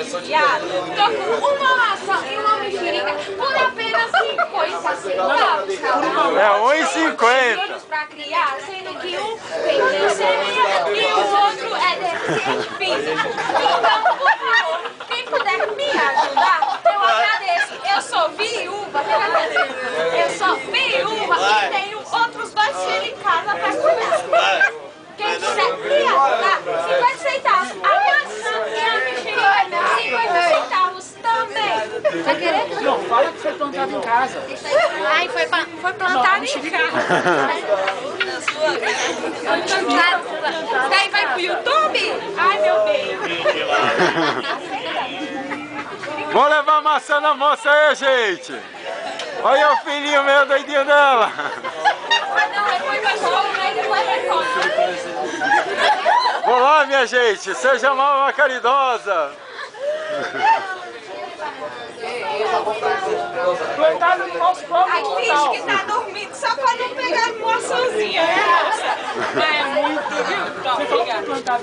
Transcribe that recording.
criado, tô com uma maçã e uma mexerica por apenas 50 centavos. É 1,50. Pra criar, sendo que um tem leucemia e o outro é deficiente físico. Então, por favor, quem puder me ajudar, eu agradeço. Eu sou viúva, eu sou viúva e tenho outros 2 filhos em casa pra cuidar. Quem quiser me ajudar, 50 centavos. A maçã e a mexerica, 50 centavos também. Vai querer? Não, fala que foi plantado em casa. Ai, foi plantado em casa. Daí vai pro YouTube? Ai, meu bem. Vamos levar maçã na moça aí, gente. Olha o filhinho meio doidinho dela. Vamos lá, minha gente. Seja uma caridosa. Plantado no nosso próprio Ai, finge que tá dormindo só pra não pegar a maçãzinha, né, moça? É muito, viu? Pronto, obrigada.